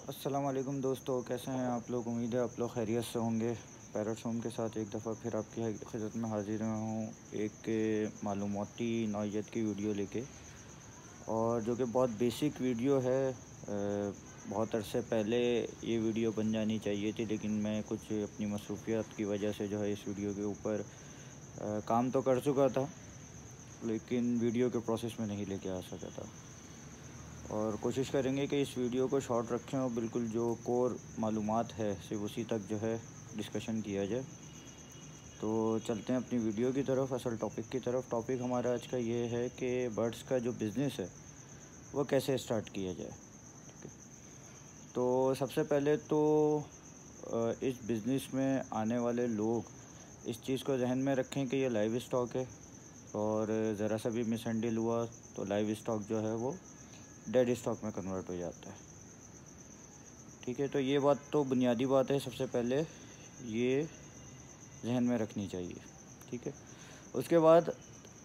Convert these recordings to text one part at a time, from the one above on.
अस्सलाम वालेकुम दोस्तों, कैसे हैं आप लोग। उम्मीद है आप लोग खैरियत से होंगे। पैरट्स होम के साथ एक दफ़ा फिर आपकी खिदमत में हाजिर हुआ हूँ एक मालूमाती नौइयत की वीडियो लेके, और जो कि बहुत बेसिक वीडियो है। बहुत अरसे पहले ये वीडियो बन जानी चाहिए थी, लेकिन मैं कुछ अपनी मसरूफियत की वजह से जो है इस वीडियो के ऊपर काम तो कर चुका था, लेकिन वीडियो के प्रोसेस में नहीं लेके आ सका था। और कोशिश करेंगे कि इस वीडियो को शॉर्ट रखें और बिल्कुल जो कोर मालूमात है सिर्फ उसी तक जो है डिस्कशन किया जाए। तो चलते हैं अपनी वीडियो की तरफ, असल टॉपिक की तरफ। टॉपिक हमारा आज का ये है कि बर्ड्स का जो बिज़नेस है वो कैसे स्टार्ट किया जाए। ठीक है, तो सबसे पहले तो इस बिज़नेस में आने वाले लोग इस चीज़ को जहन में रखें कि ये लाइव स्टॉक है, और ज़रा सा भी मिसहैंडल हुआ तो लाइव स्टॉक जो है वो डेड स्टॉक में कन्वर्ट हो जाता है। ठीक है, तो ये बात तो बुनियादी बात है, सबसे पहले ये जहन में रखनी चाहिए। ठीक है, उसके बाद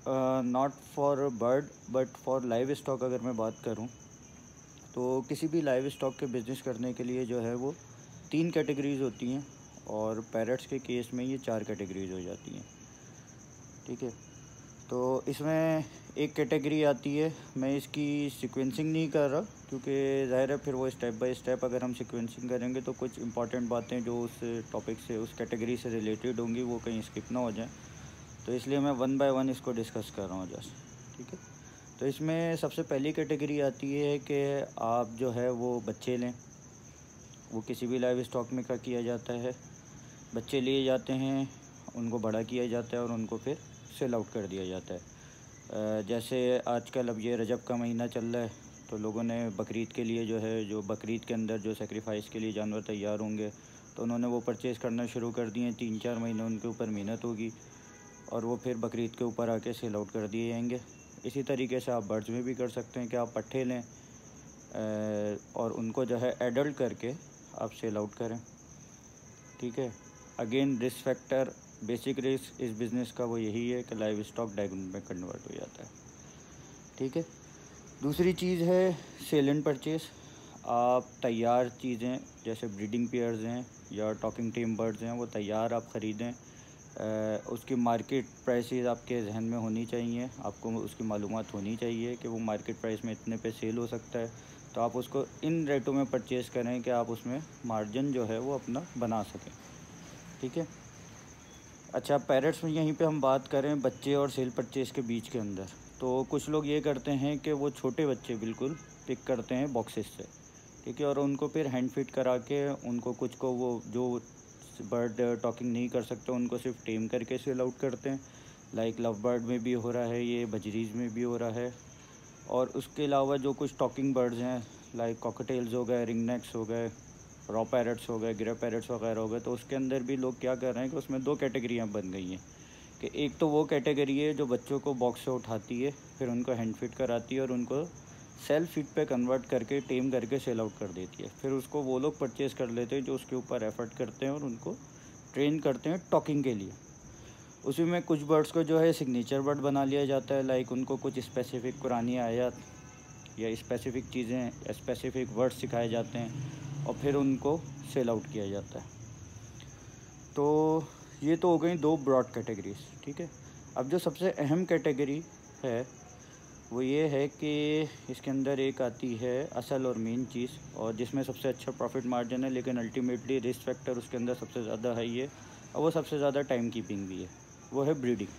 not for bird but for live stock अगर मैं बात करूं, तो किसी भी लाइव स्टॉक के बिज़नेस करने के लिए जो है वो 3 कैटेगरीज़ होती हैं, और पैरट्स के केस में ये 4 कैटेगरीज़ हो जाती हैं। ठीक है, तो इसमें एक कैटेगरी आती है, मैं इसकी सीक्वेंसिंग नहीं कर रहा क्योंकि ज़ाहिर है फिर वो स्टेप बाय स्टेप अगर हम सीक्वेंसिंग करेंगे तो कुछ इंपॉर्टेंट बातें जो उस टॉपिक से उस कैटेगरी से रिलेटेड होंगी वो कहीं स्किप ना हो जाए, तो इसलिए मैं वन बाय वन इसको डिस्कस कर रहा हूँ जस्ट। ठीक है, तो इसमें सबसे पहली कैटेगरी आती है कि आप जो है वो बच्चे लें। वो किसी भी लाइव स्टॉक में क्या किया जाता है, बच्चे लिए जाते हैं, उनको बड़ा किया जाता है और उनको फिर सेल आउट कर दिया जाता है। जैसे आजकल अब ये रजब का महीना चल रहा है, तो लोगों ने बकरीद के लिए जो है, जो बकरीद के अंदर जो सेक्रीफाइस के लिए जानवर तैयार होंगे, तो उन्होंने वो परचेज़ करना शुरू कर दिए। 3-4 महीने उनके ऊपर मेहनत होगी और वो फिर बकरीद के ऊपर आके सेल आउट कर दिए जाएंगे। इसी तरीके से आप बर्ड्स में भी कर सकते हैं कि आप पट्ठे लें और उनको जो है एडल्ट करके आप सेल आउट करें। ठीक है, again risk factor, basic risk इस बिज़नेस का वो यही है कि लाइव स्टॉक डायगोन में कन्वर्ट हो जाता है। ठीक है, दूसरी चीज़ है सेल एंड परचेस। आप तैयार चीज़ें जैसे ब्रीडिंग पेयर्स हैं या टॉकिंग टेम बर्ड्स हैं वो तैयार आप ख़रीदें। उसकी मार्केट प्राइसेस आपके जहन में होनी चाहिए, आपको उसकी मालूमात होनी चाहिए कि वो मार्केट प्राइस में इतने पे सेल हो सकता है, तो आप उसको इन रेटों में परचेज़ करें कि आप उसमें मार्जिन जो है वो अपना बना सकें। ठीक है, अच्छा पैरेट्स में यहीं पे हम बात करें बच्चे और सेल परचेज़ के बीच के अंदर, तो कुछ लोग ये करते हैं कि वो छोटे बच्चे बिल्कुल पिक करते हैं बॉक्सेस से। ठीक है, और उनको फिर हैंड फिट करा के उनको कुछ को वो जो बर्ड टॉकिंग नहीं कर सकते उनको सिर्फ टेम करके सेल आउट करते हैं। लाइक लव बर्ड में भी हो रहा है, ये बजरीज में भी हो रहा है। और उसके अलावा जो कुछ टॉकिंग बर्ड्स हैं लाइक कॉकटेल्स हो गए, रिंगनेक्स हो गए, रॉ पैरट्स हो गए, ग्रे पैरट्स वगैरह हो गए, तो उसके अंदर भी लोग क्या कर रहे हैं कि उसमें 2 कैटेगरियाँ बन गई हैं कि एक तो वो कैटेगरी है जो बच्चों को बॉक्स से उठाती है, फिर उनको हैंड फिट कराती है और उनको सेल्फ फिट पे कन्वर्ट करके टेम करके सेल आउट कर देती है। फिर उसको वो लोग परचेज़ कर लेते हैं जो उसके ऊपर एफर्ट करते हैं और उनको ट्रेन करते हैं टॉकिंग के लिए। उसी में कुछ बर्ड्स को जो है सिग्नेचर बर्ड बना लिया जाता है, लाइक उनको कुछ स्पेसिफ़िक कुरानी आयत या स्पेसिफ़िक चीज़ें, स्पेसिफ़िक वर्ड्स सिखाए जाते हैं और फिर उनको सेल आउट किया जाता है। तो ये तो हो गई 2 ब्रॉड कैटेगरीज। ठीक है, अब जो सबसे अहम कैटेगरी है वो ये है कि इसके अंदर एक आती है असल और मेन चीज़, और जिसमें सबसे अच्छा प्रॉफिट मार्जिन है, लेकिन अल्टीमेटली रिस्क फैक्टर उसके अंदर सबसे ज़्यादा है ये, और वो सबसे ज़्यादा टाइम कीपिंग भी है, वो है ब्रीडिंग।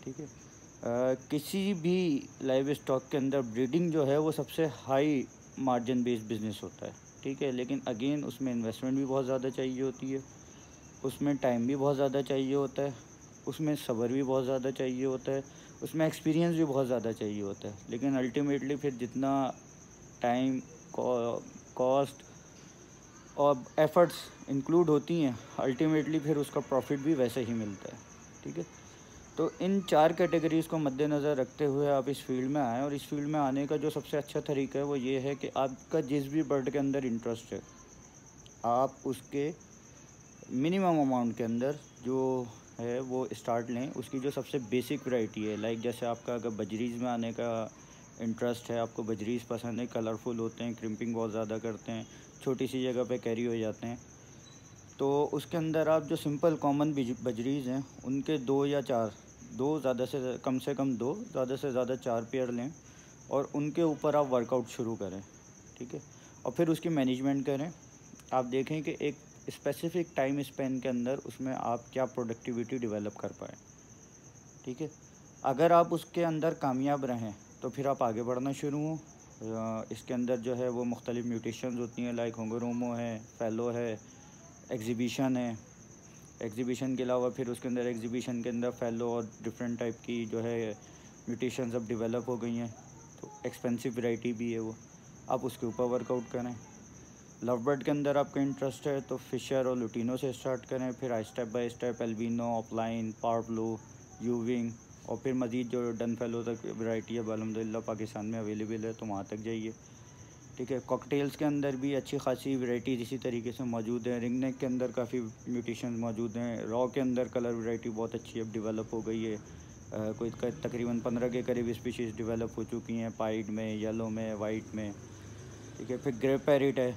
ठीक है, किसी भी लाइव स्टॉक के अंदर ब्रीडिंग जो है वो सबसे हाई मार्जिन बेस्ड बिजनेस होता है। ठीक है, लेकिन अगेन उसमें इन्वेस्टमेंट भी बहुत ज़्यादा चाहिए होती है, उसमें टाइम भी बहुत ज़्यादा चाहिए होता है, उसमें सब्र भी बहुत ज़्यादा चाहिए होता है, उसमें एक्सपीरियंस भी बहुत ज़्यादा चाहिए होता है। लेकिन अल्टीमेटली फिर जितना टाइम, कॉस्ट और एफ़र्ट्स इंक्लूड होती हैं, अल्टीमेटली फिर उसका प्रॉफिट भी वैसे ही मिलता है। ठीक है, तो इन 4 कैटेगरीज़ को मद्देनज़र रखते हुए आप इस फील्ड में आएँ, और इस फील्ड में आने का जो सबसे अच्छा तरीका है वो ये है कि आपका जिस भी बर्ड के अंदर इंटरेस्ट है, आप उसके मिनिमम अमाउंट के अंदर जो है वो स्टार्ट लें। उसकी जो सबसे बेसिक वैरायटी है, लाइक जैसे आपका अगर बजरीज़ में आने का इंटरेस्ट है, आपको बजरीज़ पसंद है, कलरफुल होते हैं, क्रिम्पिंग बहुत ज़्यादा करते हैं, छोटी सी जगह पे कैरी हो जाते हैं, तो उसके अंदर आप जो सिंपल कॉमन बजरीज़ हैं उनके 2 या 4, 2 ज़्यादा से कम 2, ज़्यादा से ज़्यादा 4 पेयर लें और उनके ऊपर आप वर्कआउट शुरू करें, ठीक है। और फिर उसकी मैनेजमेंट करें। आप देखें कि एक स्पेसिफ़िक टाइम स्पेन के अंदर उसमें आप क्या प्रोडक्टिविटी डेवलप कर पाएँ, ठीक है। अगर आप उसके अंदर कामयाब रहें तो फिर आप आगे बढ़ना शुरू हों। इसके अंदर जो है वो मुख्तलिफ़ म्यूटेशंस होती हैं, लाइक होंगोरोमो है, फेलो है, एग्जीबिशन है। एग्जीबिशन के अलावा फिर उसके अंदर एग्जीबिशन के अंदर फेलो और डिफरेंट टाइप की जो है म्यूटेशंस अब डेवलप हो गई हैं, तो एक्सपेंसिव वैरायटी भी है वो, आप उसके ऊपर वर्कआउट करें। लव बर्ड के अंदर आपका इंटरेस्ट है तो फिशर और लुटिनो से स्टार्ट करें, फिर step by step albino, offline, power blue, यूविंग और फिर मज़ीद जो डन फेलो तक वैरायटी है अल्हम्दुलिल्लाह पाकिस्तान में अवेलेबल है, तो वहाँ तक जाइए, ठीक है। कॉकटेल्स के अंदर भी अच्छी खासी वैरायटीज़ इसी तरीके से मौजूद है। रिंग नेक के अंदर काफ़ी म्यूटेशन मौजूद हैं। रॉ के अंदर कलर वैरायटी बहुत अच्छी अब डेवलप हो गई है। कोई तकरीबन 15 के करीब स्पीशीज़ डेवलप हो चुकी हैं, पाइड में, येलो में, वाइट में, ठीक है। फिर ग्रे पैरेट है,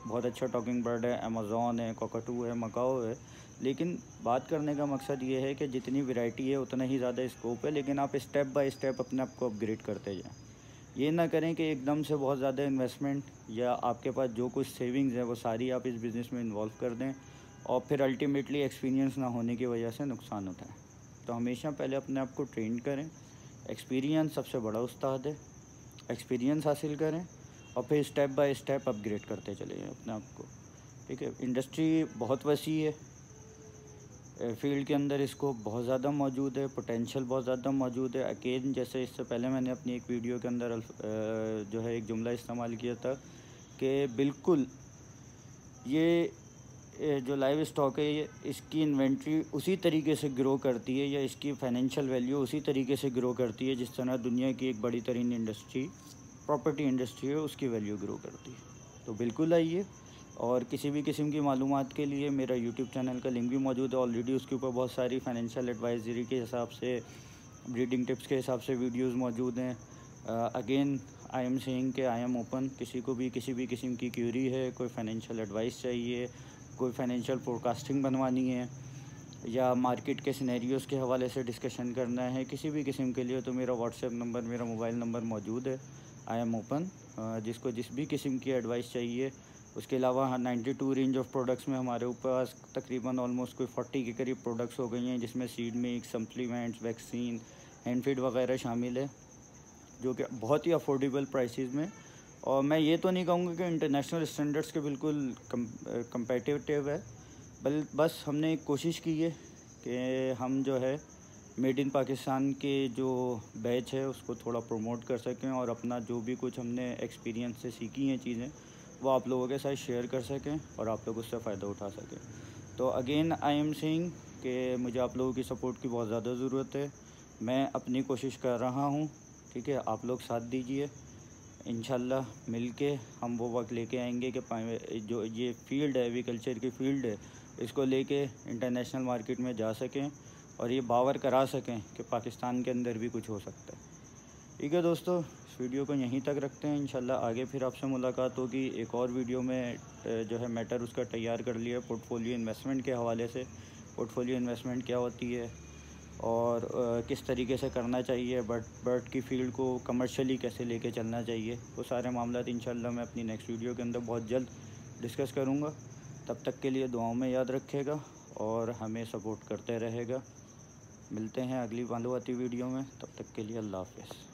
बहुत अच्छा टॉकिंग बर्ड है। अमेज़ॉन है, कॉकटू है, मकाओ है। लेकिन बात करने का मकसद ये है कि जितनी वैरायटी है उतना ही ज़्यादा स्कोप है, लेकिन आप स्टेप बाय स्टेप अपने आप को अपग्रेड करते जाएँ। ये ना करें कि एकदम से बहुत ज़्यादा इन्वेस्टमेंट या आपके पास जो कुछ सेविंग्स है वो सारी आप इस बिज़नेस में इन्वॉल्व कर दें और फिर अल्टीमेटली एक्सपीरियंस ना होने की वजह से नुकसान उठाएं। तो हमेशा पहले अपने आप को ट्रेन करें। एक्सपीरियंस सबसे बड़ा उस्ताद है। एक्सपीरियंस हासिल करें और फिर स्टेप बाय स्टेप अपग्रेड करते चले जाएँ अपने आप को, ठीक है। इंडस्ट्री बहुत वसी है, फील्ड के अंदर इसको बहुत ज़्यादा मौजूद है, पोटेंशियल बहुत ज़्यादा मौजूद है। अकेन जैसे इससे पहले मैंने अपनी एक वीडियो के अंदर जो है एक जुमला इस्तेमाल किया था कि बिल्कुल ये जो लाइव स्टॉक है ये इसकी इन्वेंट्री उसी तरीके से ग्रो करती है या इसकी फाइनेंशियल वैल्यू उसी तरीके से ग्रो करती है जिस तरह दुनिया की एक बड़ी तरीन इंडस्ट्री प्रॉपर्टी इंडस्ट्री है उसकी वैल्यू ग्रो करती है। तो बिल्कुल आइए, और किसी भी किस्म की मालूमात के लिए मेरा यूट्यूब चैनल का लिंक भी मौजूद है ऑलरेडी। उसके ऊपर बहुत सारी फाइनेंशियल एडवाइजरी के हिसाब से, ब्रीडिंग टिप्स के हिसाब से वीडियोस मौजूद हैं। अगेन आई एम सेइंग कि आई एम ओपन, किसी भी किस्म की क्यूरी है, कोई फाइनेंशियल एडवाइस चाहिए, कोई फाइनेंशियल फोरकास्टिंग बनवानी है या मार्केट के सिनेरियोज़ के हवाले से डिस्कशन करना है, किसी भी किस्म के लिए, तो मेरा व्हाट्सएप नंबर, मेरा मोबाइल नंबर मौजूद है। आई एम ओपन, जिसको जिस भी किस्म की एडवाइस चाहिए। उसके अलावा 92 रेंज ऑफ प्रोडक्ट्स में हमारे ऊपर तकरीबन ऑलमोस्ट कोई 40 के करीब प्रोडक्ट्स हो गई हैं, जिसमें seed mix, supplements, vaccine, hand feed वगैरह शामिल है, जो कि बहुत ही अफोर्डेबल प्राइसेस में। और मैं ये तो नहीं कहूँगा कि इंटरनेशनल स्टैंडर्ड्स के बिल्कुल कंपेटिटिव है, बस हमने एक कोशिश की है कि हम जो है मेड इन पाकिस्तान के जो बैच है उसको थोड़ा प्रमोट कर सकें और अपना जो भी कुछ हमने एक्सपीरियंस से सीखी हैं चीज़ें वो आप लोगों के साथ शेयर कर सकें और आप लोग उससे फ़ायदा उठा सकें। तो अगेन आई एम सेइंग कि मुझे आप लोगों की सपोर्ट की बहुत ज़्यादा ज़रूरत है। मैं अपनी कोशिश कर रहा हूँ, ठीक है। आप लोग साथ दीजिए, इंशाल्लाह मिलके हम वो वक्त लेके आएंगे कि जो ये फील्ड है, एग्रीकल्चर की फील्ड है, इसको लेके इंटरनेशनल मार्केट में जा सकें और ये बावर करा सकें कि पाकिस्तान के अंदर भी कुछ हो सकता है। ठीक है दोस्तों, इस वीडियो को यहीं तक रखते हैं। इंशाल्लाह आगे फिर आपसे मुलाकात होगी एक और वीडियो में। जो है मैटर उसका तैयार कर लिया पोर्टफोलियो इन्वेस्टमेंट के हवाले से। पोर्टफोलियो इन्वेस्टमेंट क्या होती है और किस तरीके से करना चाहिए, बर्ड की फ़ील्ड को कमर्शियली कैसे लेके चलना चाहिए, वो सारे मामला इंशाल्लाह मैं अपनी नेक्स्ट वीडियो के अंदर बहुत जल्द डिस्कस करूँगा। तब तक के लिए दुआओं में याद रखेगा और हमें सपोर्ट करते रहेगा। मिलते हैं अगली मालूमाती वीडियो में, तब तक के लिए अल्लाह हाफ़िज़।